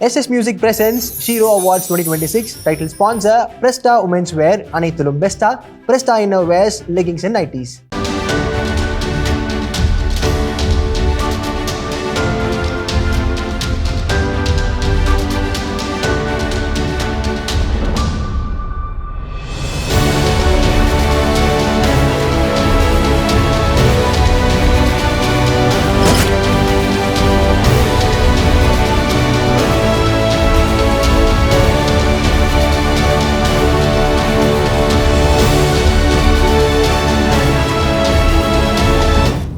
SS Music presents Shiro Awards 2026. Title sponsor Presta Women's Wear, Anaithulum Besta, Presta Innerwears, Leggings and Nighties.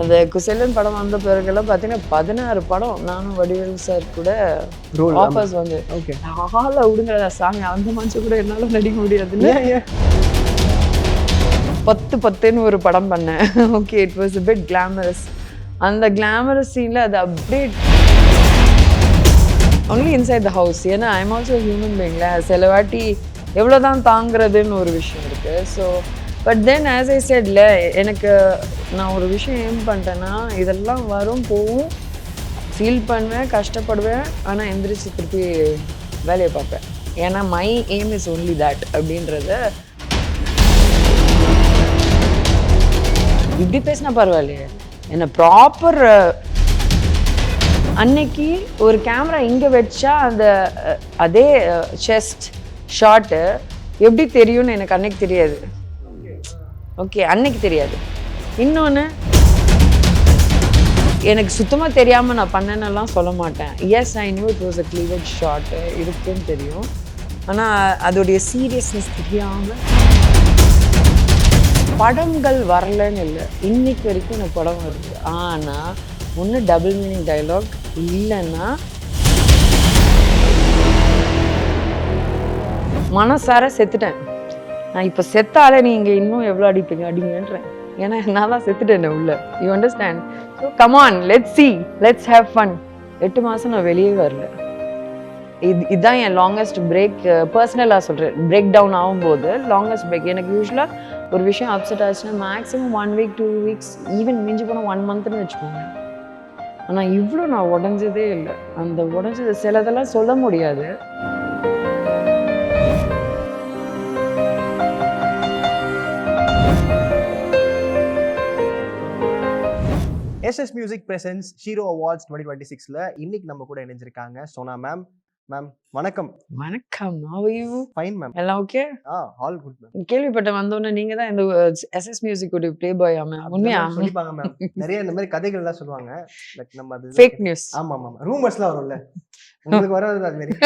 அந்த குசேலன் படம் வந்த பிறகுலாம் பார்த்தீங்கன்னா 16 படம் நானும் வடிவேலு சார் கூட ஆஃபர்ஸ் வந்து ஓகே ஹாலில் விடுங்க சாமி அந்த மனுஷன் கூட என்னால் நடிக்க முடியாதுன்னு 10 ஒரு படம் பண்ணேன். Okay, it was a bit glamorous. அந்த கிளாமரஸ் சீனில் அது அப்படியே ஒன்லி இன்சைட் த ஹவுஸ். ஏன்னா ஐம் ஆல்சோ ஹியூமன் பீயிங்ல சில வாட்டி எவ்வளோதான் தாங்கிறதுன்னு ஒரு விஷயம் இருக்குது. So but then as I செட்ல எனக்கு நான் ஒரு விஷயம் ஏம் பண்ணிட்டேன்னா இதெல்லாம் வரும் போகும், ஃபீல் பண்ணுவேன், கஷ்டப்படுவேன், ஆனால் எந்திரிச்சு திருப்பி வேலையை பார்ப்பேன். ஏன்னா my aim is only that அப்படின்றத. இப்படி பேசினா பரவாயில்லையே, என்ன ப்ராப்பர் அன்னைக்கு ஒரு கேமரா இங்கே வச்சா அந்த அதே செஸ்ட் ஷாட்டு எப்படி தெரியும்னு எனக்கு அன்னைக்கு தெரியாது. ஓகே, அன்னைக்கு தெரியாது. இன்னொன்று, எனக்கு சுத்தமாக தெரியாமல் நான் பண்ணேன்னெல்லாம் சொல்ல மாட்டேன். Yes, I knew it was a cleavage shot இருக்குன்னு தெரியும். ஆனால் அதோடைய சீரியஸ்னஸ் தெரியாமல் படங்கள் வரலன்னு இல்லை, இன்னைக்கு வரைக்கும் எனக்கு படம் வருது. ஆனால் ஒன்று டபுள் மீனிங் டைலாக், இல்லைன்னா மனசார செத்துட்டேன். நான் இப்போ செத்தாலே நீங்கள் இன்னும் எவ்வளோ அடிப்பீங்க அடிங்கன்றேன். ஏன்னா நான் தான் செத்துட்டேன் உள்ள. You understand? So come on, let's see, let's have fun. 8 மாதம் நான் வெளியே வரல. இதுதான் என் லாங்கஸ்ட் பிரேக். பர்சனலாக சொல்கிறேன், பிரேக் டவுன் ஆகும்போது லாங்கஸ்ட் பிரேக். எனக்கு யூஸ்வலாக ஒரு விஷயம் அப்செட் ஆச்சுன்னா மேக்ஸிமம் 1 வீக் 2 வீக்ஸ், ஈவன் மிஞ்சி போனால் 1 மந்த்னு வச்சுக்கோங்க. ஆனால் இவ்வளோ நான் உடஞ்சதே இல்லை. அந்த உடஞ்சது சிலதெல்லாம் சொல்ல முடியாது. SS Music presents Shiro Awards 2026ல இன்னைக்கு நம்ம கூட இணைஞ்சிருக்காங்க சோனா மேம். மேம் வணக்கம். வணக்கம். How are you? Fine ma'am. எல்லாம் ஓகே? All good ma'am. கேள்விப்பட்ட வந்தோடனே நீங்க தான் இந்த SS Music உடைய ப்ளே பாய். உண்மையா? சொல்லிப்பாங்க மேம். நிறைய இந்த மாதிரி கதைகள் எல்லாம் சொல்லுவாங்க. லைக் நம்ம அது ஃபேக் நியூஸ். ஆமா ஆமா, ரூமர்ஸ்லாம் வரும்ல, உங்களுக்கு வராது அது மாதிரி.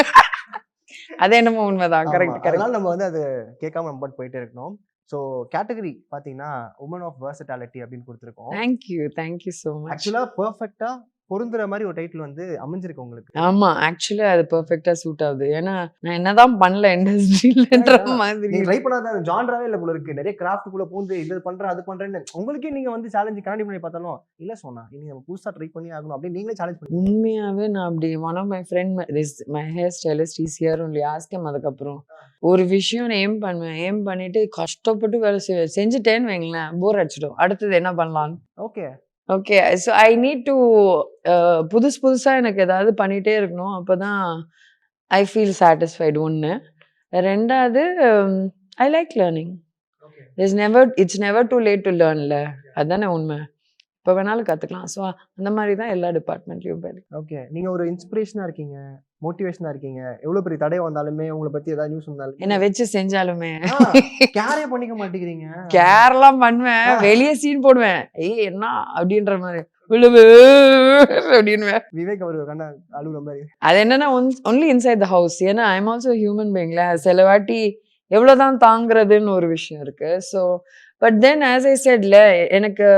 அது என்னமோ உண்மைதான். Correct correct. அதனால நம்ம வந்து அது கேட்காம நம்ம போயிட்டே இருக்கணும். ஸோ கேட்டகரி பார்த்தீங்கன்னா உமன் ஆஃப் வெர்சட்டாலிட்டி அப்படின்னு கொடுத்துருக்கோம். Thank you so much. ஆக்சுவலாக பர்ஃபெக்டா பொருந்துற மாதிரி ஒரு டைட்டில் வந்து அமைஞ்சிருக்கு உங்களுக்கு. ஆமா, ஆக்சுவலி அது பெர்ஃபெக்ட்டா சூட் ஆகுது. ஏன்னா நான் என்னதான் பண்ணல இண்டஸ்ட்ரியிலன்ற மாதிரி. நீங்க ட்ரை பண்ணாத ஜான்ராவே இல்ல போல இருக்கு. நிறைய கிராஃப்ட் குள்ள பூந்து இது பண்றேன் அது பண்றேன்னு உங்களுக்கே நீங்க வந்து சேலஞ்ச் கண்ணாடி பண்ணி பார்த்தாலும் இல்ல சொன்னா இனி நம்ம புதுசா ட்ரை பண்ணி ஆகணும் அப்படின்னு நீங்களே சேலஞ்ச் பண்ணி. உண்மையாவே நான் அப்படி one of my friend my hair stylist is here only ask him. அதுக்கப்புறம் ஒரு விஷயம் ஏம் பண்ணுவேன், ஏம் பண்ணிட்டு கஷ்டப்பட்டு வேலை செஞ்சுட்டேன்னு வைங்களேன், போர் அடிச்சிடும். அடுத்தது என்ன பண்ணலாம்? Okay okay, so I need to புதுசாக எனக்கு ஏதாவது பண்ணிகிட்டே இருக்கணும். அப்போ தான் ஐ ஃபீல் சாட்டிஸ்ஃபைடு. ஒன்று. ரெண்டாவது, I like learning. It's never too late to லேர்ன்ல. அதுதானே உண்மை. இப்போ வேணாலும் கற்றுக்கலாம். ஸோ அந்த மாதிரி தான் எல்லா டிபார்ட்மெண்ட்லையும் பேர். ஓகே, நீங்கள் ஒரு இன்ஸ்பிரேஷனாக இருக்கீங்க, மோட்டிவேஷனாக இருக்கீங்க. எவ்வளோ பெரிய தடை வந்தாலுமே உங்களை பற்றி ஏதாவது நியூஸ் வந்தாலும் என்ன வச்சு செஞ்சாலுமே கேரே பண்ணிக்க மாட்டேங்கிறீங்க. கேர்லாம் பண்ணுவேன், வெளியே சீன் போடுவேன். என்ன அப்படின்ற மாதிரி அப்படின்னு விவேக் அவர் கண்ணா அழுகுற மாதிரி. அது என்னன்னா ஒன்லி இன்சைட் த ஹவுஸ். ஏன்னா ஐம் ஆல்சோ ஹியூமன் பீயிங்ல சில வாட்டி எவ்வளோதான் தாங்கிறதுன்னு ஒரு விஷயம் இருக்கு. So but then as I செட்ல எனக்கு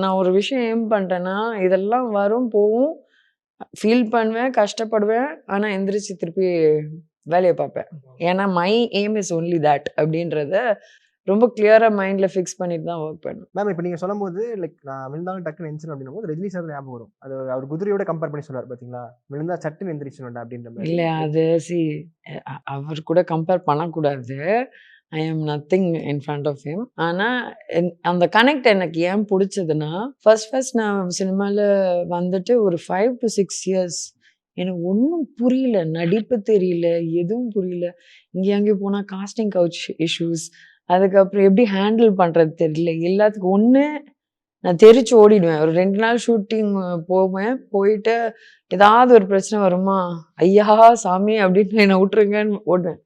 நான் ஒரு விஷயம் ஏம் பண்ணிட்டேன்னா இதெல்லாம் வரும் போகும், ஃபீல் பண்ணுவேன், கஷ்டப்படுவேன், ஆனால் எந்திரிச்சு திருப்பி வேலையை பார்ப்பேன். ஏன்னா my aim is only that அப்படின்றத ரொம்ப கிளியராக மைண்டில் ஃபிக்ஸ் பண்ணிட்டு தான் ஒர்க் பண்ணும். மேம் இப்போ நீங்கள் சொல்லும் போது லைக் நான் விழுந்தாலும் டக்குன்னு எந்திரிச்சேன் அப்படின்னும் போது ரஜினி சார் ஞாபகம் வரும். அது அவர் குதிரையோட கம்பேர் பண்ணி சொல்லுவார் பார்த்தீங்களா, விழுந்தா சட்டுன்னு எந்திரிச்சணும் அப்படின்ற மாதிரி. இல்லை, அது அவர் கூட கம்பேர் பண்ணக்கூடாது. I am nothing in front of him. ஆனால் அந்த கனெக்ட் எனக்கு ஏன் பிடிச்சதுன்னா, ஃபர்ஸ்ட் நான் சினிமாவில் வந்துட்டு ஒரு 5 to 6 years எனக்கு ஒன்றும் புரியல, நடிப்பு தெரியல, எதுவும் புரியல. இங்கே அங்கே போனால் காஸ்டிங் கவுச் இஷ்யூஸ், அதுக்கப்புறம் எப்படி ஹேண்டில் பண்ணுறது தெரியல. எல்லாத்துக்கும் ஒன்று நான் தெரிச்சு ஓடிடுவேன். ஒரு 2 நாள் ஷூட்டிங் போவேன். போயிட்டு ஏதாவது ஒரு பிரச்சனை வருமா, ஐயா சாமி அப்படின்னு என்னை விட்டுருங்கன்னு ஓடுவேன்.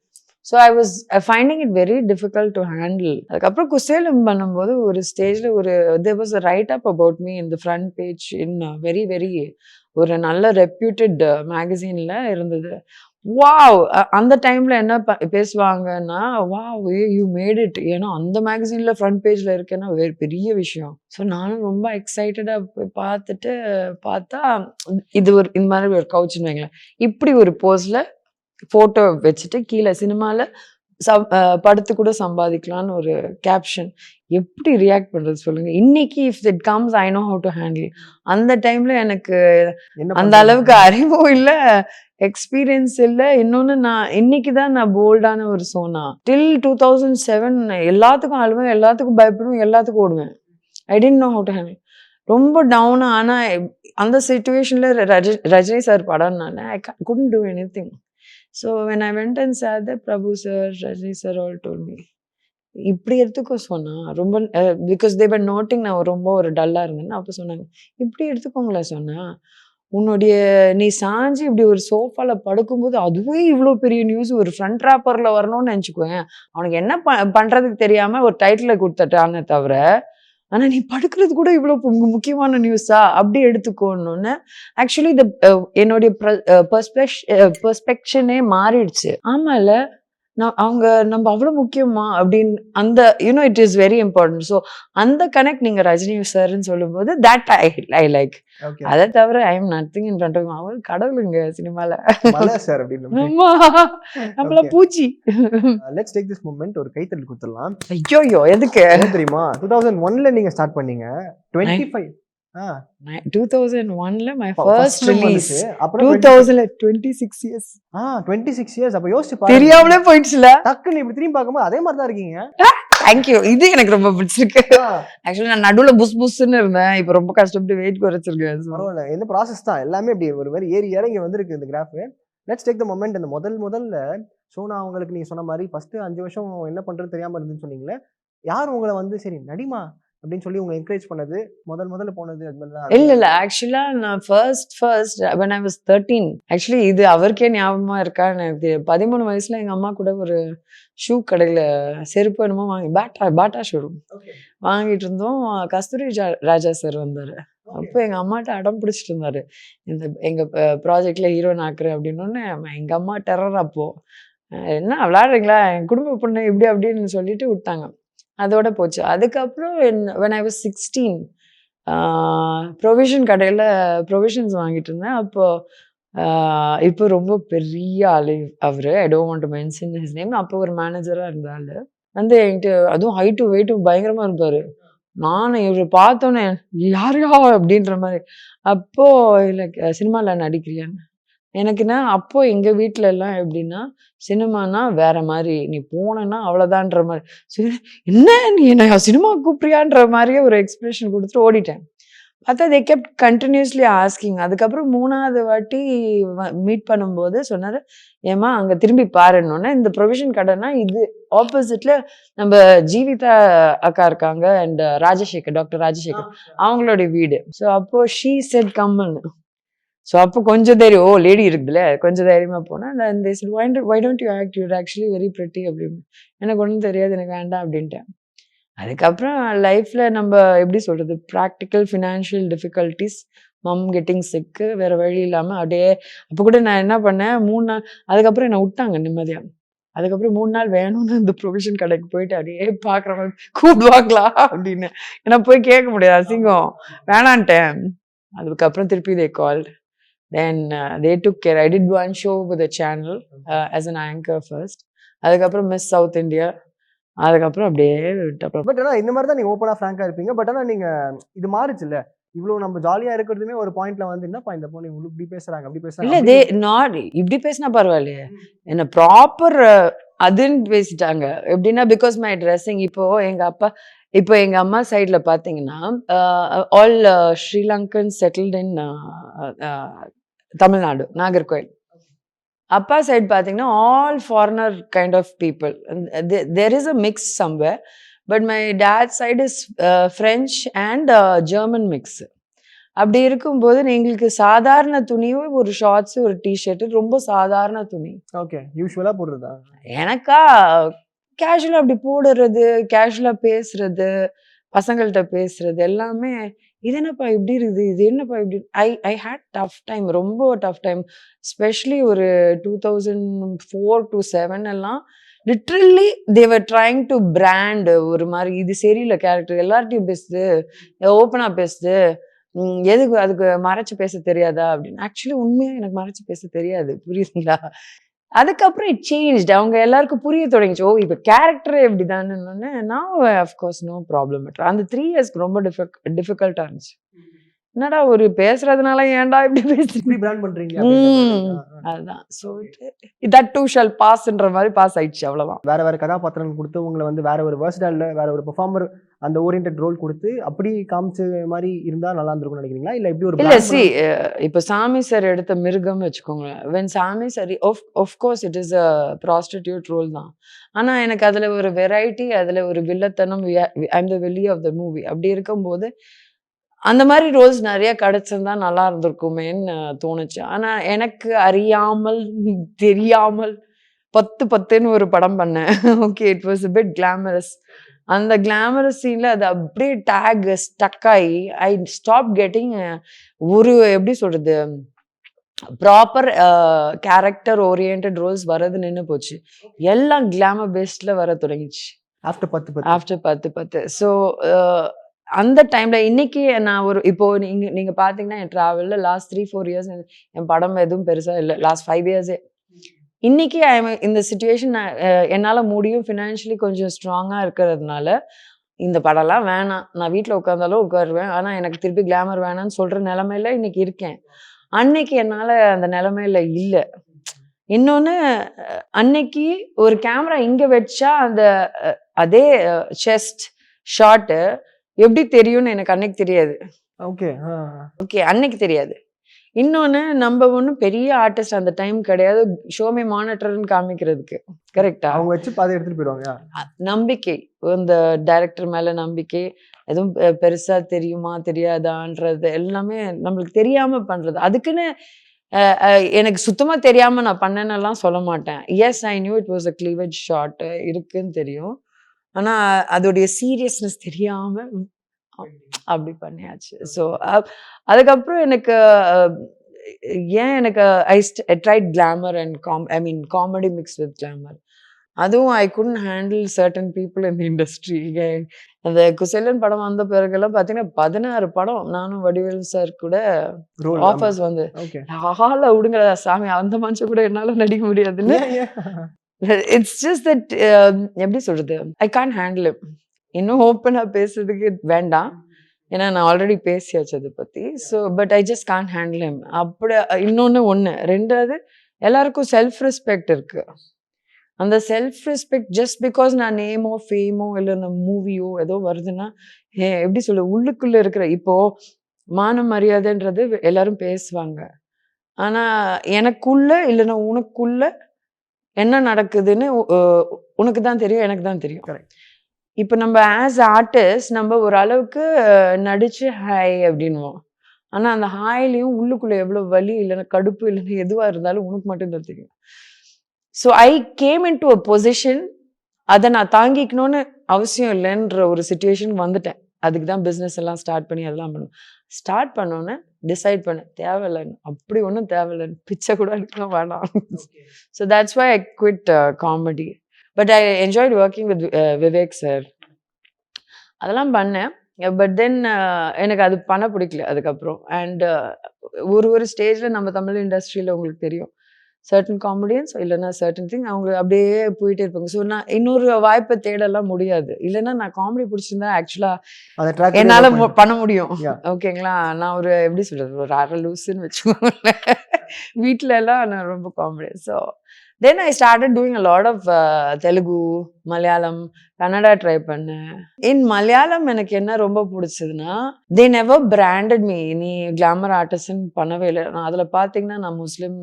So I finding it very difficult to handle. அதுக்கப்புறம் குசேலம் பண்ணும்போது ஒரு ஸ்டேஜில் there was a write up about me in the front page in very very ஒரு நல்ல ரெப்யூட்டட் மேகசீனில் இருந்தது. வாவ்! அந்த டைம்ல என்ன பேசுவாங்கன்னா, வாவ் யூ மேட் இட். ஏன்னா அந்த மேகசீன்ல ஃப்ரண்ட் பேஜ்ல இருக்கேன்னா பெரிய விஷயம். ஸோ நானும் ரொம்ப எக்ஸைட்டடா போய் பார்த்துட்டு பார்த்தா, இது இந்த மாதிரி ஒரு கவுச்சுன்னு வைங்களேன். இப்படி ஒரு போஸ்ல போட்டோ வச்சுட்டு கீழே சினிமால படுத்து கூட சம்பாதிக்கலாம்னு ஒரு கேப்ஷன். எப்படி ரியாக்ட் பண்றது சொல்லுங்க? இன்னைக்கு if it comes I know how to handle. அந்த டைம்ல எனக்கு அந்த அளவுக்கு அறிவும் இல்ல, எக்ஸ்பீரியன்ஸ் இல்ல. இன்னொன்னு இன்னைக்கு தான் நான் போல்டான ஒரு சோனா. டில் 2007 எல்லாத்துக்கும் அழுவேன், எல்லாத்துக்கும் பயப்படுவேன், எல்லாத்துக்கும் ஓடுவேன். I didn't know how to handle. ரொம்ப டவுனா. ஆனா அந்த சிச்சுவேஷன்ல ரஜினி சார் படம்னால I couldn't do anything. So when I went and sat there, Prabhu sir, Rajni sir all told me, இப்படி எடுத்துக்கோ சொன்னா ரொம்ப பிகாஸ் தேவர் நோட்டிங் நான் ரொம்ப ஒரு டல்லா இருந்தேன்னா அப்போ சொன்னாங்க, இப்படி எடுத்துக்கோங்களா சொன்னா, உன்னுடைய நீ சாஞ்சி இப்படி ஒரு சோஃபால படுக்கும்போது அதுவே இவ்வளோ பெரிய நியூஸ் ஒரு ஃப்ரண்ட் ராப்பர்ல வரணும்னு நினச்சிக்குவேன். அவனுக்கு என்ன பண்றதுக்கு தெரியாம ஒரு டைட்டில கொடுத்துட்டானே தவிர, ஆனா நீ படுக்கிறது கூட இவ்வளோ முக்கியமான நியூஸா அப்படி எடுத்துக்கோன்னு. ஆக்சுவலி இந்த என்னுடைய பெர்ஸ்பெக்ஷனே மாறிடுச்சு. ஆமால, நம்ம அவ்வளோ முக்கியமா அப்படின்னு அந்த you know it is very important. So அந்த கனெக்ட் நீங்க ரஜினி சார்ன்னு சொல்லும்போது தட் ஐ லைக். அதை தவிர I am nothing in front of அவர் கடவுளுங்க சினிமால சார் அப்படின்னு. ஆமா, நம்மள பூச்சி. லெட்ஸ் டேக் திஸ் மொமெண்ட் ஒரு கைத்தட்டல் கொடுத்துடலாம். ஐயோ எதுக்கு தெரியுமா? 2001ல நீங்க ஸ்டார்ட் பண்ணீங்க. 2001ல my first release. அப்புறம் 2000 26 years. 26 years. அப்ப யோசிச்சு பாருங்க. தெரியாமலே போயிடுச்சுல. டக்குன்னு இப்படி திரும்பி பார்க்கும்போது அதே மாதிரி தான் இருக்கீங்க. Thank you. இது எனக்கு ரொம்ப பிடிச்சிருக்கு. ஆக்சுவலி நான் நடுவுல புஸ்ன்னு இருந்தேன். இப்ப ரொம்ப கஷ்டப்பட்டு வெயிட் குறைச்சிருக்கேன். பரவாயில்ல, என்ன ப்ராசஸ் தான் எல்லாமே இப்படி ஒரு மாதிரி ஏறி இறங்கி வந்திருக்கு இந்த graph. Let's take the moment. இந்த முதல்ல சோனா அவங்களுக்கு நீங்க சொன்ன மாதிரி ஃபர்ஸ்ட் 5 வருஷம் என்ன பண்றது தெரியாம இருந்துன்னு சொன்னீங்களே, யார் உங்களை வந்து சரி நடிமா அப்படின்னு சொல்லி உங்களை என்கரேஜ் பண்ணது, முதல்ல போனது? இல்ல ஆக்சுவலா நான் first when I was 13. Actually இது அவருக்கே ஞாபகமா இருக்கான்னு எனக்கு 13 வயசுல எங்க அம்மா கூட ஒரு ஷூ கடையில செருப்பு என்னமோ வாங்கி பாட்டா ஷோரூம் வாங்கிட்டு இருந்தோம். கஸ்தூரி ராஜா சார் வந்தாரு. அப்போ எங்க அம்மாட்ட அடம் பிடிச்சிட்டு இருந்தாரு, இந்த எங்க ப்ராஜெக்ட்ல ஹீரோயின் ஆக்குறேன் அப்படின்னு. எங்க அம்மா டெரர். அப்போ என்ன விளையாடுறீங்களா, என் குடும்ப பொண்ணு இப்படி அப்படின்னு சொல்லிட்டு விட்டாங்க. அதோட போச்சு. அதுக்கப்புறம் when I was 16 ப்ரொவிஷன் கடையில் ப்ரொவிஷன்ஸ் வாங்கிட்டு இருந்தேன். அப்போ இப்போ ரொம்ப பெரிய ஆளு அவரு, I don't want to mention his name. அப்போ ஒரு மேனேஜராக இருந்தாள். வந்து என்கிட்ட அதுவும் ஹைட்டும் வெயிட்டும் பயங்கரமா இருப்பாரு. நானும் இவர் பார்த்தோன்னே யாரையா அப்படின்ற மாதிரி. அப்போ இல்லை சினிமாவில் நடிக்கிறியான்னு எனக்குன்னா. அப்போ எங்க வீட்டுல எல்லாம் எப்படின்னா, சினிமானா வேற மாதிரி, நீ போனேன்னா அவ்வளவுதான்ற மாதிரி. சரி என்ன நீ என்ன சினிமா கூப்பிடுறியான்ற மாதிரியே ஒரு எக்ஸ்பிரஷன் கொடுத்துட்டு ஓடிட்டேன். பார்த்தா தே கெப்ட் கண்டினியூஸ்லி ஆஸ்கிங். அதுக்கப்புறம் 3வது வாட்டி மீட் பண்ணும்போது சொன்னாரு, ஏமா அங்க திரும்பி பாருன்னொன்னே, இந்த ப்ரொவிஷன் கடைனா இது ஆப்போசிட்ல நம்ம ஜீவிதா அக்கா இருக்காங்க அண்ட் ராஜசேகர், டாக்டர் ராஜசேகர் அவங்களுடைய வீடு. ஸோ அப்போ ஷீ செட் கம்மன். ஸோ அப்போ கொஞ்சம் தைரியம், ஓ லேடி இருக்குதுல்ல, கொஞ்சம் தைரியமாக போனால் why don't you act, you're actually very pretty அப்படின்னு. எனக்கு ஒன்றும் தெரியாது, எனக்கு வேண்டாம் அப்படின்ட்டேன். அதுக்கப்புறம் லைஃப்பில் நம்ம எப்படி சொல்கிறது, ப்ராக்டிக்கல் ஃபினான்ஷியல் டிஃபிகல்ட்டிஸ், மம் கெட்டிங் சிக்கு, வேறு வழி இல்லாமல் அப்படியே. அப்போ கூட நான் என்ன பண்ணேன், 3 நாள் அதுக்கப்புறம் என்னை விட்டாங்க நிம்மதியாக. அதுக்கப்புறம் 3 நாள் வேணும்னு இந்த ப்ரொவிஷன் கடைக்கு போயிட்டு அப்படியே பார்க்குற மாதிரி கூப்பிடுவாங்களா அப்படின்னு. ஏன்னா போய் கேட்க முடியாது, அசிங்கம், வேணான்ட்டேன். அதுக்கப்புறம் திருப்பி they called. Then they took care. I did one show with the channel as an anchor first. அதுக்கப்புறம் மிஸ் சவுத் இந்தியா. அதுக்கப்புறம் அப்படியே பட் ஆனால் இந்த மாதிரி தான் நீங்கள் ஓப்பனாக ஃப்ராங்காக இருப்பீங்க. பட் ஆனால் நீங்கள் இது மாறுச்சு இல்லை, இவ்வளோ நம்ம ஜாலியாக இருக்கிறதுமே ஒரு பாயிண்ட்ல வந்து என்னப்பா இந்த பொண்ணு இவ்வளோ இப்படி பேசுறாங்க அப்படி பேசுறாங்க. இல்லை நாட் இப்படி பேசினா பரவாயில்லையே, என்ன ப்ராப்பர் அதுன்னு பேசிட்டாங்க. எப்படின்னா பிகாஸ் மை ட்ரெஸ்ஸிங். இப்போ எங்க அம்மா சைட்ல பாத்தீங்கன்னா all Sri Lankan settled in Tamil Nadu, Nagercoil. அப்பா சைடு பார்த்தீங்கன்னா all foreigner kind of people. There is a mix somewhere. But my dad side is French and German mix. அப்படி இருக்கும்போது எங்களுக்கு சாதாரண துணியும் ஒரு ஷார்ட்ஸ் ஒரு டிஷர்ட் ரொம்ப சாதாரண துணி. ஓகே. யூசுவலா போடுறதா? எனக்கா கேஷுவலா அப்படி போடுறது, கேஷுவலா பேசுறது, பசங்கள்கிட்ட பேசுறது எல்லாமே இது என்னப்பா இப்படி இருக்குது, இது என்னப்பா இப்படி. ஐ ஹேட் டஃப் டைம், ரொம்ப டஃப் டைம். ஸ்பெஷலி ஒரு 2004 to 7 எல்லாம் literally they were trying to brand ஒரு மாதிரி இது சரியில்லை கேரக்டர், எல்லார்ட்டையும் பேசுது, ஓப்பனா பேசுது, எதுக்கு அதுக்கு மறைச்சு பேச தெரியாதா அப்படின்னு. ஆக்சுவலி உண்மையா எனக்கு மறைச்சு பேச தெரியாது, புரியுதுங்களா? அதுக்கப்புறம் இட் சேஞ்ச்டு. அவங்க எல்லாருக்கும் புரிய தொடங்கிச்சு. ஓ இப்போ கேரக்டரே இப்படிதான்னு. நான் அஃப்கோர்ஸ் நோ ப்ராப்ளம். அந்த 3 இயர்ஸ்க்கு ரொம்ப டிஃபிகல்ட்டா இருந்துச்சு. என்னடா ஒரு பேசுறதுனால ஏன்டா இப்படி பேசுறீங்க, இப்படி பிராண்ட் பண்றீங்க அப்படின்ற மாதிரி. அதுதான். ஸோ தட் டூ ஷால் பாஸ்ன்ற மாதிரி பாஸ் ஆயிடுச்சு, அவ்வளவுதான். வேற வேற கதாபாத்திரங்கள் கொடுத்து உங்களை வந்து வேற ஒரு வெர்சடைல்ல வேற ஒரு பெர்ஃபார்மர் அந்த ஓரியன்டட் ரோல் கொடுத்து அப்படி காமிச்ச மாதிரி இருந்தா நல்லா இருந்திருக்கும்னு நினைக்கிறீங்களா? இல்ல இப்படி ஒரு இல்ல சி இப்போ சாமி சார் எடுத்த மிருகம் வச்சுக்கோங்க. When Saamy sir of course it is a prostitute role தான். ஆனா எனக்கு அதுல ஒரு வெரைட்டி, அதுல ஒரு வில்லத்தனம், ஐ எம் த வில்லி ஆஃப் த மூவி. அப்படி இருக்கும்போது அந்த மாதிரி ரோல்ஸ் நிறைய கிடைச்சிருந்தா நல்லா இருந்திருக்குமேன்னு தோணுச்சு. ஆனா எனக்கு அறியாமல் தெரியாமல் 10-10ன்னு ஒரு படம் பண்ணேன். Okay, it was a bit glamorous. அந்த கிளாமரஸ் சீன்ல அது அப்படியே டேக் ஸ்டக் ஆகி ஐ ஸ்டாப் கெட்டிங் ஒரு எப்படி சொல்றது ப்ராப்பர் கேரக்டர் ஓரியன்டட் ரோல்ஸ் வரது நின்று போச்சு. எல்லாம் கிளாமர் பேஸ்ட்ல வர தொடங்கிச்சு ஆஃப்டர் 10 ஆஃப்டர் 10. ஸோ அந்த டைம்ல இன்னைக்கு நான் ஒரு இப்போ நீங்க பாத்தீங்கன்னா என் டிராவல்ல லாஸ்ட் 3-4 இயர்ஸ் என் படம் எதுவும் பெருசா இல்லை. லாஸ்ட் 5 இயர்ஸே இன்னைக்கு இந்த சிச்சுவேஷன் என்னால முடியும், ஃபினான்ஷியலி கொஞ்சம் ஸ்ட்ராங்கா இருக்கிறதுனால இந்த படம்லாம் வேணாம், நான் வீட்டில் உட்காந்தாலும் உட்காருவேன், ஆனா எனக்கு திருப்பி கிளாமர் வேணாம்னு சொல்ற நிலைமையில இன்னைக்கு இருக்கேன். அன்னைக்கு என்னால அந்த நிலைமையில இல்லை. இன்னொன்னு அன்னைக்கு ஒரு கேமரா இங்க வச்சா அந்த அதே செஸ்ட் ஷாட்டு எப்படி தெரியும்னு எனக்கு அன்னைக்கு தெரியாது. ஓகே அன்னைக்கு தெரியாது. இன்னொன்னு நம்ம ஒன்றும் பெரிய ஆர்டிஸ்ட் அந்த டைம் கிடையாது, ஷோமி மானிட்டர்னு காமிக்கிறதுக்கு. கரெக்டா? அவங்க வச்சு பாதி எடுத்துட்டு போயிடுவாங்க. நம்பிக்கை, இந்த டைரக்டர் மேல நம்பிக்கை, எதுவும் பெருசா தெரியுமா தெரியாதான்றது எல்லாமே நம்மளுக்கு தெரியாம பண்றது. அதுக்குன்னு எனக்கு சுத்தமா தெரியாம நான் பண்ணேன்னெல்லாம் சொல்ல மாட்டேன். Yes I knew it was a cleavage shot இருக்குன்னு தெரியும். ஆனா அதோடைய சீரியஸ்னஸ் தெரியாம அப்படி பண்ணியாச்சு. ஸோ அதுக்கப்புறம் எனக்கு ஏன் எனக்கு I tried glamour and comedy mix with glamour. அதுவும் I couldn't handle certain people in the industry. அந்த குசேலன் படம் வந்த பிறகுலாம் பார்த்தீங்கன்னா 16 படம் நானும் வடிவேலு சார் கூட ஆஃபர்ஸ் வந்து ஆள விடுங்க சாமி, அந்த மனுஷன் கூட என்னால நடிக்க முடியாதுன்னு. இட்ஸ் ஜஸ்ட் தட் எப்படி சொல்றது, ஐ கான்ட் ஹேண்டில் இட். இன்னும் ஓப்பனா பேசுறதுக்கு வேண்டாம், ஏன்னா நான் ஆல்ரெடி பேசியாச்சு அதை பத்தி. So but I just can't handle him. அப்படி இன்னொன்று ரெண்டாவது எல்லாருக்கும் செல்ஃப் ரெஸ்பெக்ட் இருக்கு. அந்த செல்ஃப் ரெஸ்பெக்ட் ஜஸ்ட் பிகாஸ் நான் நேமோ ஃபேமோ இல்லை நான் மூவியோ ஏதோ வருதுன்னா எப்படி சொல்ல உள்ளுக்குள்ள இருக்கிற இப்போ மான மரியாதைன்றது எல்லாரும் பேசுவாங்க. ஆனா எனக்குள்ள இல்லைன்னா உனக்குள்ள என்ன நடக்குதுன்னு உனக்கு தான் தெரியும், எனக்கு தான் தெரியும். இப்போ நம்ம ஆஸ் ஆர்டிஸ்ட் நம்ம ஒரு அளவுக்கு நடிச்சு ஹாய் அப்படின்வோம். ஆனா அந்த ஹாய்லையும் உள்ளுக்குள்ள எவ்வளவு வலி இல்லைன்னா கடுப்பு இல்லைன்னா எதுவா இருந்தாலும் உனக்கு மட்டும்தான் தெரியும். So I came in to a position, அதை நான் தாங்கிக்கணும்னு அவசியம் இல்லைன்ற ஒரு சுச்சுவேஷன் வந்துட்டேன். அதுக்கு தான் பிஸ்னஸ் எல்லாம் ஸ்டார்ட் பண்ணி அதெல்லாம் பண்ணுவோம். ஸ்டார்ட் பண்ணோன்னே டிசைட் பண்ணேன் தேவையில்லைன்னு, அப்படி ஒன்றும் தேவையில்லைன்னு, பிச்சை கூட எடுக்கலாம் வேணாம். So that's why I quit comedy. But I enjoyed working with Vivek sir. அதெல்லாம் பண்ணேன். பட் தென் எனக்கு அது பண்ண பிடிக்கல அதுக்கப்புறம். அண்ட் ஒரு ஸ்டேஜில் நம்ம தமிழ் இண்டஸ்ட்ரியில் உங்களுக்கு தெரியும் சர்டன் காமெடியன்ஸ் இல்லைன்னா சர்டன் திங் அவங்க அப்படியே போயிட்டே இருப்பாங்க. ஸோ நான் இன்னொரு வாய்ப்பை தேடலாம் முடியாது. இல்லைன்னா நான் காமெடி பிடிச்சிருந்தா ஆக்சுவலாக என்னால் பண்ண முடியும். ஓகேங்களா, நான் ஒரு எப்படி சொல்கிறது, ஒரு அரை லூஸுன்னு வச்சுக்கோங்களேன். வீட்டில எல்லாம் நான் ரொம்ப comedy. So then I started doing a lot of Telugu, Malayalam, Kannada try பண்ணேன். இன் மலையாளம் எனக்கு என்ன ரொம்ப பிடிச்சதுன்னா, தே நெவர் பிராண்டட் மீ, நீ கிளாமர் ஆர்டிஸ்ட்னு பண்ணவே இல்லை. நான் அதில் பார்த்தீங்கன்னா நான் முஸ்லீம்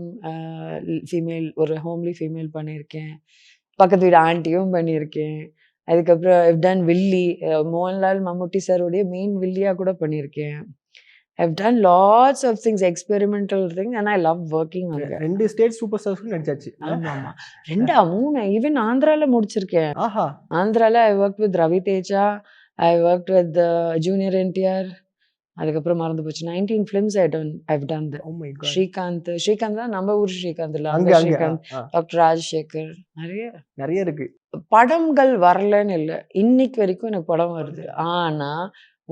ஃபீமேல், ஒரு ஹோம்லி ஃபீமேல் பண்ணியிருக்கேன், பக்கத்து வீடு ஆண்டியும் பண்ணியிருக்கேன். அதுக்கப்புறம் ஐவ் டன் வில்லி, மோகன்லால் மம்முட்டி சாருடைய மெயின் வில்லியாக கூட பண்ணியிருக்கேன். I've done lots of things, experimental things, and I love working on that. 2 state super ஸ்டார்ஸ்க்கு நடிச்சாச்சு. ஆமா 2 3 ஈவன் ஆந்திரால முடிச்சிருக்கேன். ஆஹா. ஆந்திரால I worked with Ravi Teja, I worked with Junior NTR. அதுக்கப்புறம் மறந்து போச்சு. 19 films I've done that. Oh my god. Srikanth தான் நம்ம ஊர் ஸ்ரீகாந்த் இல்ல, அங்க ஸ்ரீகாந்த், டாக்டர் ராஜசேகர், நிறைய இருக்கு. படங்கள் வரலன்னு இல்லை, இன்னைக்கு வரைக்கும் எனக்கு படம் வருது. ஆனா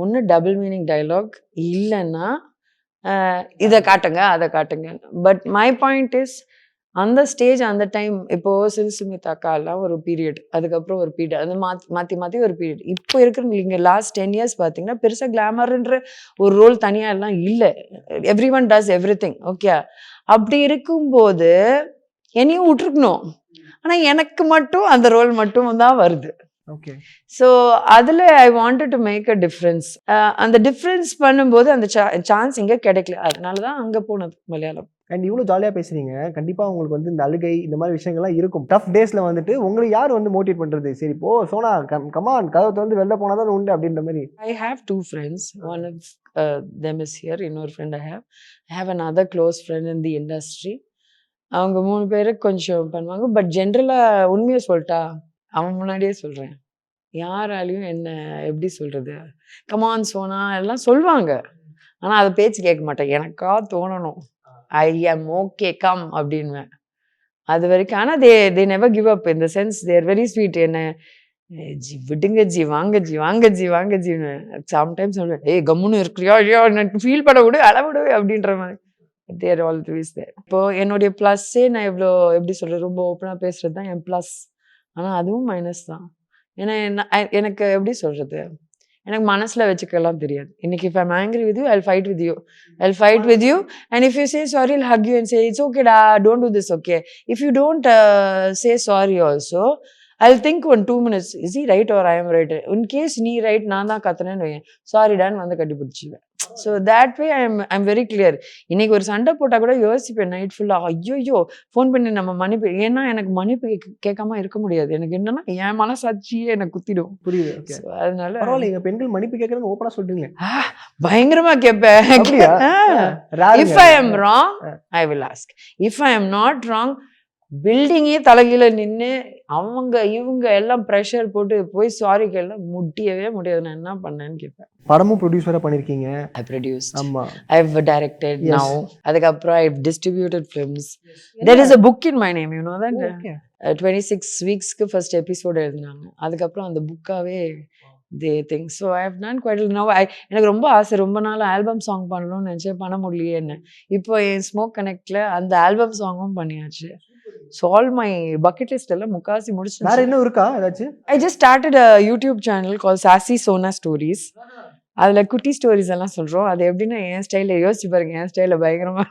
ஒன்று டபுள் மீனிங் டைலாக், இல்லைன்னா இதை காட்டுங்க அதை காட்டுங்க. பட் மை பாயிண்ட் இஸ், அந்த ஸ்டேஜ் அந்த டைம், இப்போது சில்சுமிதாக்காலாம் ஒரு பீரியட், அதுக்கப்புறம் ஒரு பீரியட், அது மாற்றி ஒரு பீரியட். இப்போ இருக்கிற நீங்கள் லாஸ்ட் 10 years பார்த்தீங்கன்னா பெருசாக கிளாமர்ன்ற ஒரு ரோல் தனியாக எல்லாம் இல்லை. எவ்ரி ஒன் டஸ் எவ்ரி திங். ஓகே, அப்படி இருக்கும்போது என்னையும் விட்டுருக்கணும். ஆனால் எனக்கு மட்டும் அந்த ரோல் மட்டும் தான் வருது. ஓகே. ஸோ அதில் I wanted to make a difference. அந்த டிஃப்ரென்ஸ் பண்ணும்போது அந்த சான்ஸ் இங்கே கிடைக்கல, அதனால தான் அங்கே போனது மலையாளம். அண்ட் இவ்வளோ ஜாலியாக பேசுறீங்க. கண்டிப்பாக உங்களுக்கு வந்து இந்த அழுகை இந்த மாதிரி விஷயங்கள்லாம் இருக்கும். டஃப் டேஸில் வந்துட்டு உங்களுக்கு யார் வந்து மோட்டிவேட் பண்ணுறது? சரி இப்போ சோனா கமான் கதவை வந்து வெளில போனால் தான் உண்டு அப்படின்ற மாதிரி. I have 2 friends. One of them is here. இன்னொரு friend I have another close friend in the industry. அவங்க 3 பேருக்கு கொஞ்சம் பண்ணுவாங்க. பட் ஜென்ரலாக உண்மையை சொல்லிட்டா, அவன் முன்னாடியே சொல்கிறேன், யாராலையும் என்ன எப்படி சொல்கிறது, கமான் சோனா எல்லாம் சொல்லுவாங்க, ஆனால் அதை பேச்சு கேட்க மாட்டேன். எனக்கா தோணணும், ஐ எம் ஓகே கம் அப்படின்வேன். அது வரைக்கும். ஆனால் they never give up in the sense they're very sweet. என்ன ஜி விடுங்க ஜி, வாங்க ஜி, வாங்க ஜி, வாங்க ஜின்னு சம்டைம்ஸ் சொல்லுவேன், ஏய் கம்முன்னு இருக்கிறியா ஐயோ எனக்கு ஃபீல் பண்ண விடு, அளவிடு அப்படின்ற மாதிரி. தேர் ஆல்வேஸ் தேர். இப்போது என்னுடைய ப்ளஸ்ஸே நான் இவ்வளோ எப்படி சொல்கிறது, ரொம்ப ஓப்பனாக பேசுகிறது தான் என் ப்ளஸ். ஆனால் அதுவும் மைனஸ் தான். ஏன்னா எனக்கு எப்படி சொல்கிறது, எனக்கு மனசில் வச்சுக்கலாம் தெரியாது. இன்னைக்கு if I'm angry with you, I'll fight with you. And if you say sorry, I'll hug you and say, it's okay da, don't do this, okay. If you don't say sorry also, I'll think on 2 minutes, is he right or I am right. In case நீ right நான் தான் கத்துனேன்னு வையேன், sorry டான்னு வந்து கட்டி பிடிச்சிடுவேன். So that way I'm very clear. இன்னைக்கு ஒரு சண்டை போட்டால் கூட யோசிப்பேன் நைட் ஃபுல்லாக, ஐயோ ஃபோன் பண்ணி நம்ம மன்னிப்பு, ஏன்னா எனக்கு மன்னிப்பு கேட்காம இருக்க முடியாது. எனக்கு என்னன்னா என் மனசாட்சியே எனக்கு குத்திடும். புரியுது. அதனால பரவாயில்ல, எங்க பெண்கள் மன்னிப்பு கேட்கறது ஓப்பனா சொல்றீங்களே. பயங்கரமா கேட்பேன். If I am wrong I will ask, if I am not wrong, பில்டிங்கே தலைகீழ நின்று அவங்க இவங்க எல்லாம் ப்ரெஷர் போட்டு போய் சாரி கேட்க முடியவே முடியாது. நான் என்ன பண்ணேன்னு கேட்பேன். படமும் ப்ரொடியூசரா பண்ணிருக்கீங்க. ஐ ப்ரொடியூஸ்ட், ஆமா, ஐவ் டைரக்டட் நவ். அதுக்கப்புறம் I've distributed films. There is a book in my name, you know that. 26 வீக்ஸ்க்கு ஃபர்ஸ்ட் எபிசோட் எழுதினாங்க. அதுக்கப்புறம் அந்த புக்காவே they think. So I have done quite a lot. Now எனக்கு ரொம்ப ஆசை, ரொம்ப நாள் ஆல்பம் சாங் பண்ணணும்னு நினச்சேன், பண்ண முடியலையே என்ன. இப்போ என் ஸ்மோக் கனெக்ட்ல அந்த ஆல்பம் சாங்கும் பண்ணியாச்சு. So all my bucket list எல்லாம் முக்காசி முடிச்சு. வேற இன்னும் இருக்கா ஏதாச்சும்? I just started a YouTube channel call sassy Sona stories. அதில் குட்டி ஸ்டோரிஸ் எல்லாம் சொல்கிறோம். அது எப்படின்னா என் ஸ்டைலில் யோசிச்சு பாருங்க, என் ஸ்டைலில் பயங்கரமா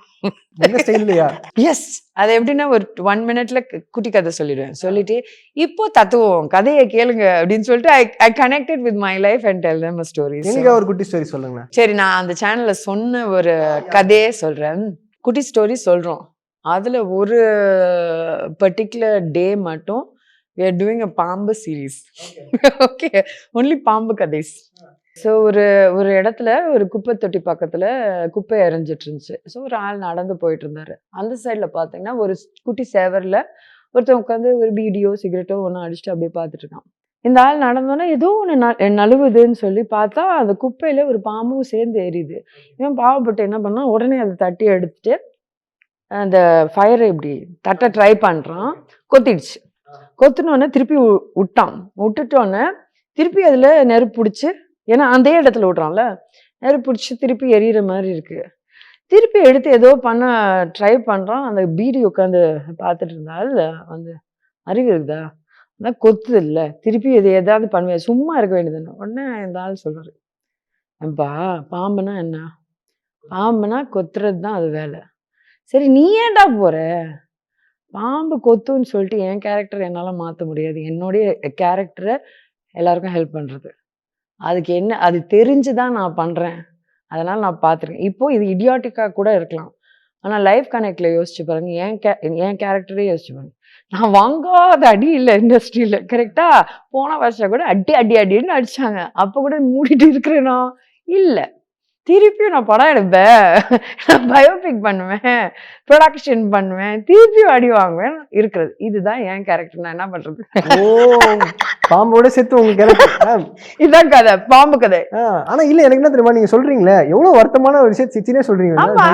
ஸ்டைல்லையா? எஸ், அது எப்படின்னா ஒரு 1 minute குட்டி கதை சொல்லிடுவேன். சொல்லிட்டு இப்போ தத்துவம் கதையை கேளுங்க அப்படின்னு சொல்லிட்டு I connected with my life and tell them a story. எனக்கு ஒரு குட்டி ஸ்டோரி சொல்லுங்க. சரி, நான் அந்த சேனல்ல சொன்ன ஒரு கதையே சொல்றேன். குட்டி ஸ்டோரி சொல்றோம். அதுல ஒரு பர்டிகுலர் டே மட்டும் we are doing a பாம்பு சீரீஸ். ஓகே, ஒன்லி பாம்பு கதைஸ். ஸோ ஒரு இடத்துல ஒரு குப்பை தொட்டி பக்கத்தில் குப்பை எறிஞ்சிட்டு இருந்துச்சு. ஸோ ஒரு ஆள் நடந்து போயிட்டு இருந்தாரு. அந்த சைடில் பார்த்தீங்கன்னா ஒரு குட்டி சேவரில் ஒருத்தன் உட்காந்து ஒரு பீடியோ சிகரெட்டோ ஒன்று அடிச்சுட்டு அப்படியே பார்த்துட்டு இருக்கான். இந்த ஆள் நடந்தோன்னா ஏதோ ஒன்று நழுவுதுன்னு சொல்லி பார்த்தா அந்த குப்பையில் ஒரு பாம்பும் சேர்ந்து எரியுது. இவன் பாவப்பட்டு என்ன பண்ணா, உடனே அதை தட்டி எடுத்துட்டு அந்த ஃபயரை இப்படி தட்ட ட்ரை பண்ணுறான். கொத்திடுச்சு. கொத்தினோடனே திருப்பி விட்டுட்டோன்னே திருப்பி அதில் நெருப்பு பிடிச்சி, ஏன்னா அந்த இடத்துல விட்றான்ல, நெருப்பு பிடிச்சி திருப்பி எரியிற மாதிரி இருக்கு. திருப்பி எடுத்து ஏதோ பண்ண ட்ரை பண்றான். அந்த பீடி உட்காந்து பார்த்துட்டு இருந்தால் வந்து அறிவு இருக்குதா? அதான் கொத்துது இல்ல. திருப்பி இது ஏதாவது பண்ணுவேன். சும்மா இருக்க வேண்டியதுன்னு. உடனே இந்த ஆள் சொல்றாரு, "ஏம்பா பாம்புனா என்ன? பாம்புனா கொத்துறது தான் அது வேலை. சரி நீ ஏன்டா போற? பாம்பு கொத்துன்னு சொல்லிட்டு என் கேரக்டர் என்னால மாத்த முடியாது. என்னுடைய கேரக்டர எல்லாருக்கும் ஹெல்ப் பண்றது. அதுக்கு என்ன அது தெரிஞ்சு தான் நான் பண்றேன். அதனால நான் பார்த்துருக்கேன். இப்போ இது இடியாட்டிக்கா கூட இருக்கலாம். ஆனா லைஃப் கனெக்ட்ல யோசிச்சு பாருங்க. என் கேரக்டரே யோசிச்சு பாருங்க. நான் வாங்காத அடி இல்ல இண்டஸ்ட்ரியில. கரெக்ட்டா? போன வருஷம் கூட அடி, அடி, அடின்னு அடிச்சாங்க. அப்ப கூட மூடிட்டு இருக்கிறேனா? இல்ல. திருப்பியும் நான் படம் எடுப்பேன். நான் பயோபிக் பண்ணுவேன். புரொடக்ஷன் பண்ணுவேன். திருப்பியும் அடி வாங்குவேன் இருக்கிறது. இதுதான் என் கேரக்டர். நான் என்ன பண்றது? ஓ! பாம்போட சேர்த்து உங்க கேரக்டர். இதான் கதை. பாம்பு கதை. ஆனா இல்ல எனக்கு என்ன தெரியுமா? நீங்க சொல்றீங்களே, எவ்வளவு வருத்தமான ஒரு விஷயம் சிரிச்சுனே சொல்றீங்க. ஆமா.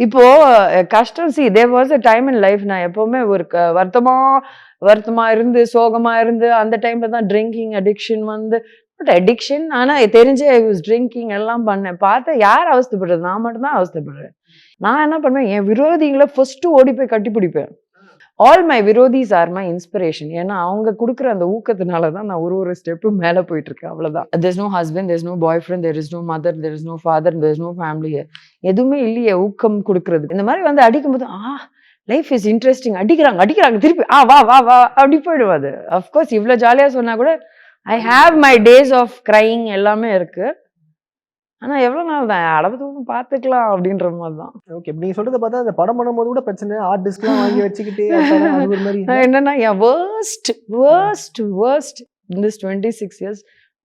இப்போ கஷ்டம் there was a time in life. நான் எப்பவுமே ஒரு வருத்தமா இருந்து, சோகமா இருந்து, அந்த டைம்ல தான் ட்ரிங்கிங் அடிக்ஷன் வந்து அடிக்ஷன். ஆனா தெரிஞ்சு ஐ வாஸ் ட்ரிங்கிங் எல்லாம் பண்ணேன். பார்த்தா யார் அவஸ்தைப்படுறது? நான் மட்டும் தான் அவஸ்தைப்படுறேன். நான் என்ன பண்ணுவேன், என் விரோதிகளை ஃபர்ஸ்ட் ஓடி போய் கட்டி பிடிப்பேன். ஆல் மை விரோதிஸ் ஆர் மை இன்ஸ்பிரேஷன். ஏன்னா அவங்க கொடுக்குற அந்த ஊக்கத்தினால தான் நான் ஒரு ஸ்டெப்பு மேலே போயிட்டு இருக்கேன். அவ்வளவுதான். There is no husband, there is no boyfriend, there is no mother, there is no father, there is no family. எதுவுமே இல்லையே ஊக்கம் கொடுக்கறது. இந்த மாதிரி வந்து அடிக்கும்போது லைஃப் இஸ் இன்ட்ரெஸ்டிங். அடிக்கிறாங்க திருப்பி வா வா வா அப்படி போயிடும். அது அஃப்கோர்ஸ் இவ்வளோ ஜாலியாக சொன்னா கூட I have my days of crying எல்லாமே இருக்கு. ஆனா எவ்வளவு நாள் தான் அளவு பார்த்துக்கலாம் அப்படின்ற மாதிரி தான். ஓகே, நீங்க சொல்றத பார்த்தா அந்த படம் பண்ணும்போது கூட பிரச்சனை, ஹார்ட் டிஸ்க்லாம் வாங்கி வச்சுக்கிட்டு அது ஒரு மாதிரி என்னன்னா என் வேர்ஸ்ட் in this 26 years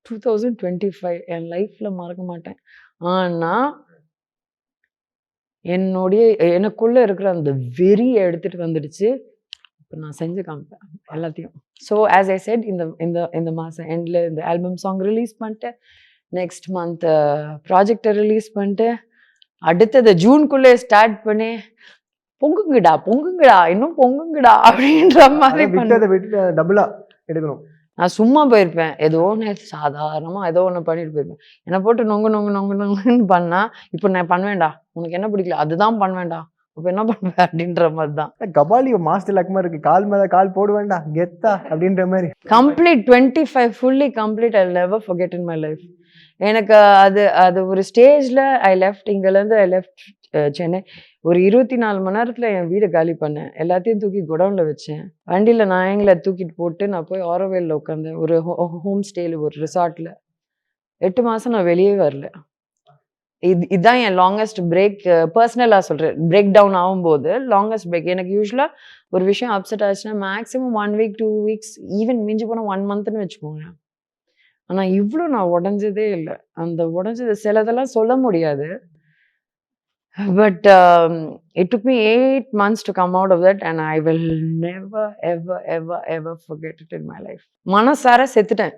2025 என் லைஃப்ல மறக்க மாட்டேன். ஆனா எனக்குள்ள இருக்கிற அந்த வெறியை எடுத்துட்டு வந்துடுச்சு. இப்போ நான் செஞ்சு காமிப்பேன் எல்லாத்தையும். ஸோ ஆஸ் ஐ செட் இந்த மாதம் எண்டில் இந்த ஆல்பம் சாங் ரிலீஸ் பண்ணிட்டேன். நெக்ஸ்ட் மந்த் ப்ராஜெக்டை ரிலீஸ் பண்ணிட்டு அடுத்தது ஜூன்குள்ளே ஸ்டார்ட் பண்ணி பொங்குங்கடா இன்னும் பொங்குங்கடா அப்படின்ற மாதிரி விட்டு டபுளா எடுக்கணும். நான் சும்மா போயிருப்பேன். ஏதோ ஒன்று சாதாரணமாக ஏதோ ஒன்று பண்ணிட்டு போயிருப்பேன். என்னை போட்டு நொங்குன்னு பண்ணா இப்போ நான் பண்ணுவேன்டா, உனக்கு என்ன பிடிக்கல அதுதான் பண்ணுவேன்டா, இப்போ என்ன பண்ணுவேன் அப்படின்ற மாதிரி தான். கபாலி மாஸ்டர் லக்மா இருக்கு, கால் மேல கால் போட வேண்டாம் கெத்தா அப்படின்ற மாதிரி. Complete 25 fully complete. I never forget in my life. எனக்கு அது ஒரு ஸ்டேஜ்ல ஐ லெஃப்ட் சென்னை. ஒரு 24 மணி நேரத்துல என் வீடை காலி பண்ணேன். எல்லாத்தையும் தூக்கி குடவுன்ல வச்சேன். வண்டியில நாயங்களை தூக்கிட்டு போட்டு நான் போய் ஆரோவேல்ல உட்காந்தேன். ஒரு ஹோம் ஸ்டேல ஒரு ரிசார்ட்ல 8 மாசம் நான் வெளியே வரல. இதுதான் என் லாங்கஸ்ட் பிரேக். பர்சனலா சொல்றேன், பிரேக் டவுன் ஆகும்போது லாங்கஸ்ட் பிரேக். எனக்கு யூஸ்வலா ஒரு விஷயம் அப்செட் ஆச்சுன்னா மேக்ஸிமம் 1 வீக் 2 வீக்ஸ், ஈவன் மிஞ்சி போனா 1 மந்த்னு வச்சுக்கோங்க. ஆனா இவ்வளோ நான் உடஞ்சதே இல்லை. அந்த உடஞ்சது சிலதெல்லாம் சொல்ல முடியாது. But it took me 8 months to come out of that and I will never ever forget it in my life. மனசார செத்துட்டேன்.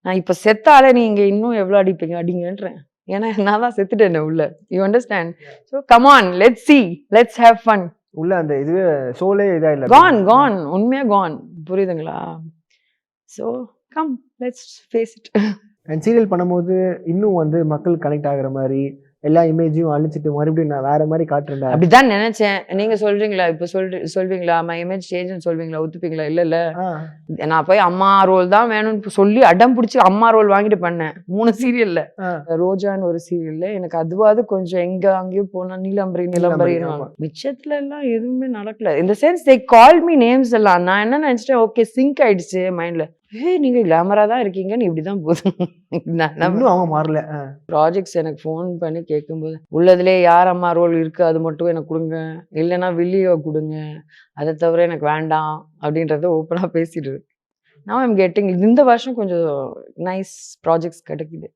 நான் இப்ப செத்தாலே நீங்க இன்னும் எவ்வளவு அடிப்பீங்க அடிங்கன்றேன். ஏன்னா நான் தான் செத்துட்டேன் உள்ள. You understand? So come on, let's have fun. உள்ள அந்த இதுவே சோலே இதா இல்ல. Gone. உண்மையா gone. புரியுதுங்களா? So come, let's face it. And serial பண்ணும்போது இன்னும் வந்து மக்கள் கனெக்ட் ஆகுற மாதிரி எல்லா இமேஜையும் அழிச்சிட்டு மறுபடியும் நான் வேற மாதிரி காட்டுறேன் அப்படிதான் நினைச்சேன். நீங்க சொல்றீங்களா இப்ப சொல்வீங்களா மை இமேஜ் சேஞ்ச் சொல்வீங்களா, ஒத்துப்பீங்களா? இல்ல நான் போய் அம்மா ரோல் தான் வேணும்னு சொல்லி அடம் பிடிச்சி அம்மா ரோல் வாங்கிட்டு பண்ணேன் 3 சீரியல்ல. ரோஜான்னு ஒரு சீரியல்ல எனக்கு அதுவாது கொஞ்சம் எங்க அங்கேயும் போனா நிலம்பரி மிச்சத்துல எல்லாம் எதுவுமே நடக்கல. இந்த சென்ஸ் தே கால் மீ நேம்ஸ் எல்லாம். நான் என்ன நினைச்சிட்டேன், ஓகே சிங்க் ஆயிடுச்சு மைண்ட்ல. நீங்க கிளாமரா தான் இருக்கீங்கன்னு இப்படிதான் போதும். அவங்க மாறல. ப்ராஜெக்ட்ஸ் எனக்கு ஃபோன் பண்ணி கேட்கும்போது உள்ளதுலே யார் அம்மா ரோல் இருக்கு அது மட்டும் எனக்கு கொடுங்க, இல்லைன்னா வில்லியோ கொடுங்க, அதை தவிர எனக்கு வேண்டாம் அப்படின்றத ஓப்பனா பேசிட்டு இருக்கு. நான் ஐம் கெட்டிங் இந்த வருஷம் கொஞ்சம் நைஸ் ப்ராஜெக்ட்ஸ் கிடைக்குது.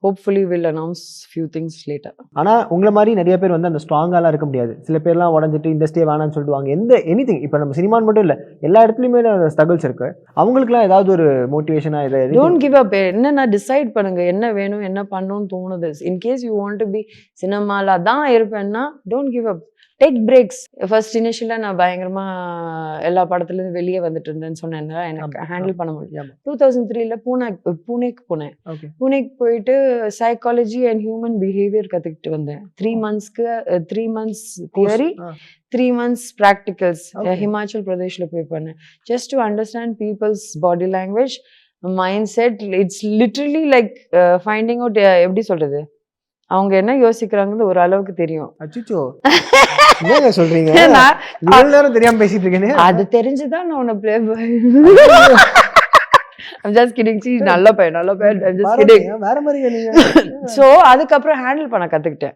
Hopefully will announce few things later. ஆனால் உங்களை மாதிரி நிறைய பேர் வந்து அந்த ஸ்ட்ராங்காலாம் இருக்க முடியாது. சில பேர்லாம் உடஞ்சிட்டு இண்டஸ்ட்ரியே வேணான்னு சொல்லிடுவாங்க. எனிதிங் இப்போ நம்ம சினிமான்னு மட்டும் இல்லை, எல்லா இடத்துலையுமே ஸ்ட்ரகிள்ஸ் இருக்கு. அவங்களுக்குலாம் ஏதாவது ஒரு மோட்டிவேஷனாக இதை டோன்ட் கிவ் அப். என்னென்ன டிசைட் பண்ணுங்க, என்ன வேணும் என்ன பண்ணணும்னு தோணுது. In case you want to be சினிமால தான் இருப்பேன்னா don't give up. Take breaks. First இனிஷியலாக நான் பயங்கரமா எல்லா படத்துலேருந்து வெளியே வந்துட்டு இருந்தேன்னு சொன்னேன்னா எனக்கு ஹேண்டில் பண்ண முடியும். 2003 பூனேக்கு போனேன். பூனேக்கு போயிட்டு சைக்காலஜி அண்ட் ஹியூமன் பிஹேவியர் கற்றுக்கிட்டு வந்தேன். 3 months theory, 3 months practicals Himachal பிரதேஷ்ல போய் பண்ணேன். Just to understand people's body language, mind set. It's literally like finding out, எப்படி சொல்றது, அவங்க என்ன யோசிக்கிறாங்கன்னு ஒரு அளவுக்கு தெரியும். அச்சோ என்ன சொல்றீங்க, நேரம் தெரியாம பேசிட்டு இருக்கேன். அது தெரிஞ்சுதான் நான் உன்னை play I'm just kidding. See, நல்ல பையன் I'm just kidding. வேற மாதிரி நீங்க. சோ அதுக்கப்புறம் ஹேண்டில் பண்ண கத்துக்கிட்டேன்.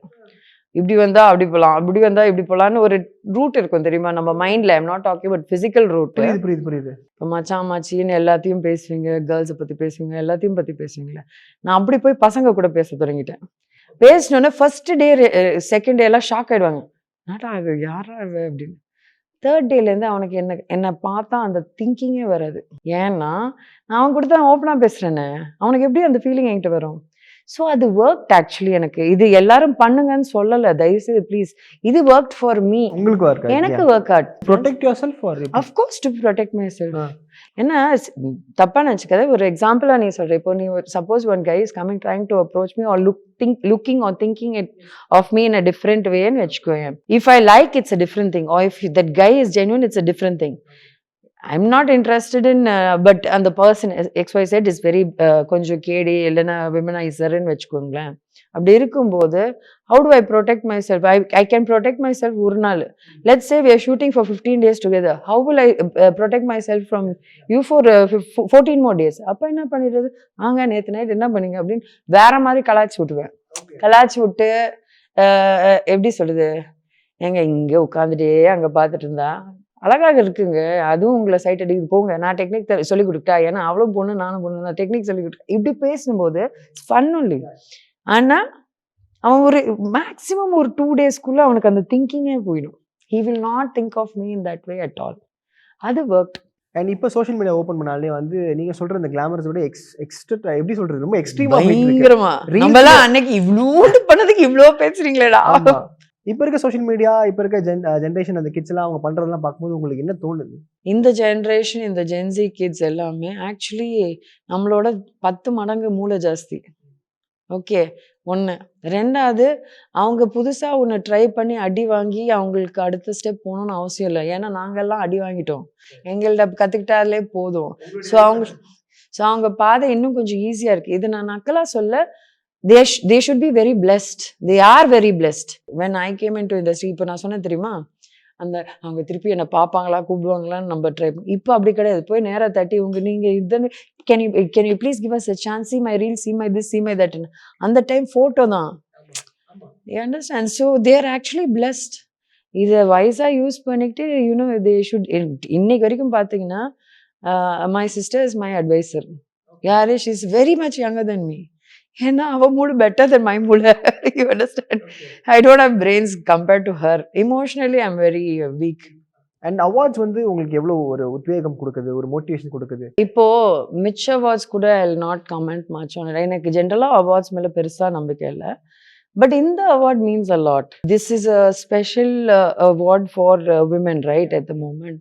இப்படி வந்தா அப்படி போலாம், அப்படி வந்தா இப்படி போலான்னு ஒரு ரூட் இருக்கும் தெரியுமா நம்ம மைண்ட்ல. I'm not talking but physical route. புரியுது. இப்போ மச்சான் மச்சின்னு எல்லாத்தையும் பேசுவீங்க, கேர்ள்ஸை பத்தி பேசுவீங்க, எல்லாத்தையும் பத்தி பேசுவீங்களே. நான் அப்படி போய் பசங்க கூட பேச தொடங்கிட்டேன். பேசினோன்னே ஃபர்ஸ்ட் டே செகண்ட் டே எல்லாம் ஷாக் ஆயிடுவாங்க, என்னடா அது யாரா அப்படின்னு. தேர்ட் டேலேருந்து அவனுக்கு என்னை பார்த்தா அந்த திங்கிங்கே வராது. ஏன்னா நான் அவன் கூட தான் ஓப்பனாக பேசுகிறேன்னு, அவனுக்கு எப்படி அந்த ஃபீலிங் என்கிட்ட வரும். ஸோ அது ஒர்க் ஆக்சுவலி. எனக்கு இது எல்லாரும் பண்ணுங்கன்னு சொல்லலை, தயவுசெய்து ப்ளீஸ். இது ஒர்க் ஃபார் மீ. உங்களுக்கு ஒர்க், எனக்கு work out. Protect yourself for, of course to protect myself. என்ன தப்பா நினச்சிக்காத, ஒரு எக்ஸாம்பிளாக நீ சொல்கிற. இப்போ நீ suppose one guy is coming trying to approach me or looking or thinking it of me in a different வேன்னு வச்சுக்கோங்க. If I like it's a different thing, or if that guy is genuine it's a different thing. I'm not interested in but and the person XYZ is very கொஞ்சம் கேடி இல்லைன்னா விமனைசர்ன்னு வச்சுக்கோங்களேன். அப்படி இருக்கும்போது how do I protect myself? I can protect myself ஒரு நாள். Let's say we are shooting for 15 days together. How will I protect myself from you for 14 more days? அப்போ என்ன பண்ணிடுறது, வாங்க நேற்று நைட் என்ன பண்ணீங்க அப்படின்னு வேற மாதிரி கலாய்ச்சி விட்டுவேன். கலாய்ச்சி விட்டு எப்படி சொல்லுது, எங்க இங்கே உட்காந்துட்டே அங்கே பார்த்துட்டு இருந்தா அழகாக இருக்குங்க, அதுவும் உங்களை சைட் அடிக்குது, போங்க நான் டெக்னிக் சொல்லிக் கொடுத்தா, ஏன்னா அவளும் பொண்ணு நானும் பொண்ணு, நான் டெக்னிக் சொல்லிக் கொடுத்தேன். இப்படி பேசும்போது ஃபன் ஒன்லி. ஆனால் அவன் ஒரு மேக்ஸிமம் ஒரு 2 daysக்குள்ள அவனுக்கு அந்த திங்கிங்கே போயிடும். He will not think of me in that way at all. அது ஒர்க். அண்ட் இப்போ சோஷியல் மீடியா ஓப்பன் பண்ணாலே வந்து நீங்க சொல்ற இந்த கிளாமர்ஸ் விட எக்ஸ்ட்ரா எப்படி சொல்றது, ரொம்ப எக்ஸ்ட்ரீமா பயங்கரமா. நம்மலாம் அன்னைக்கு இவ்ளோ பண்ணதுக்கு இவ்ளோ பேசுறீங்களேடா. இப்போ இருக்க சோஷியல் மீடியா, இப்போ இருக்க ஜென்ரேஷன் அந்த கிட்ஸ் எல்லாம் அவங்க பண்றதெல்லாம் பார்க்கும்போது உங்களுக்கு என்ன தோணுது? இந்த ஜென்ரேஷன், இந்த ஜென்சி கிட்ஸ் எல்லாமே ஆக்சுவலி நம்மளோட 10 மடங்கு மூளை ஜாஸ்தி. ஓகே, 1. 2வது அவங்க புதுசா ஒன்று ட்ரை பண்ணி அடி வாங்கி அவங்களுக்கு அடுத்த ஸ்டெப் போகணும்னு அவசியம் இல்லை. ஏன்னா நாங்கெல்லாம் அடி வாங்கிட்டோம், எங்கள்ட்ட கற்றுக்கிட்டாலே போதும். ஸோ அவங்க பாதை இன்னும் கொஞ்சம் ஈஸியாக இருக்குது. இது நான் நக்கலாக சொல்ல, they should be very blessed. They are very blessed. When I came into industry, இப்போ நான் சொன்னேன் தெரியுமா, அந்த அவங்க திருப்பி என்னை பார்ப்பாங்களா கூப்பிடுவாங்களான்னு நம்ம ட்ரை பண்ணி. இப்போ அப்படி கிடையாது. போய் நேராக தட்டி நீங்கள் இதுன்னு can you please give us a chance, see my reel, see my this, see my that. அந்த டைம் ஃபோட்டோ தான். You understand? So they are actually blessed. இதை வைஸாக யூஸ் பண்ணிக்கிட்டு they should. இன்னைக்கு வரைக்கும் பார்த்தீங்கன்னா my sister is my advisor. யாரு? she is very much younger than me. ஏன்னா அவ மூடு பெட்டர் தென் மை மூளை. You understand? I don't have brains compared to her. Emotionally I am very weak. And awards வந்து உங்களுக்கு எவ்வளோ ஒரு உத்வேகம் கொடுக்குது, ஒரு மோட்டிவேஷன் கொடுக்குது? இப்போ மிச்ச அவார்ட்ஸ் கூட I will not comment much on it. எனக்கு ஜென்ரலாக அவார்ட்ஸ் மேலே பெருசாக நம்பிக்கை இல்லை. பட் இந்த award means a lot. This is a special award for women right at the moment.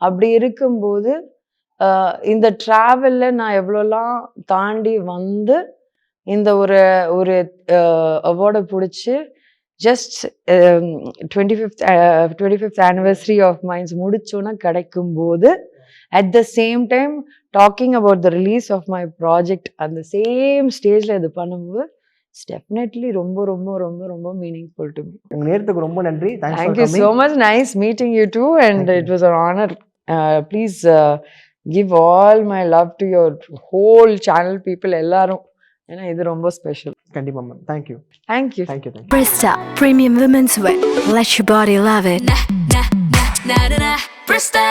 அப்படி இருக்கும்போது இந்த ட்ராவலில் நான் எவ்வளோலாம் தாண்டி வந்து இந்த ஒரு அவார்டை பிடிச்சி ஜஸ்ட் 25th anniversary ஆஃப் மைன்ஸ் முடிச்சோன்னா கிடைக்கும்போது, at the same time talking about the release of my project அந்த சேம் ஸ்டேஜில் இது பண்ணும்போது இட்ஸ் டெஃபினெட்லி ரொம்ப ரொம்ப ரொம்ப ரொம்ப மீனிங்ஃபுல் டு மீ. உங்கள் நேரத்துக்கு ரொம்ப நன்றி. Thank you so much. Nice meeting you too and it was an honour. Please give all my love to your whole channel people எல்லாரும். ஏன்னா இது ரொம்ப ஸ்பெஷல். கண்டிப்பா ma'am. Thank you. Thank you. Thank you. Brista Premium Women's Wear. Let your body love it. Brista.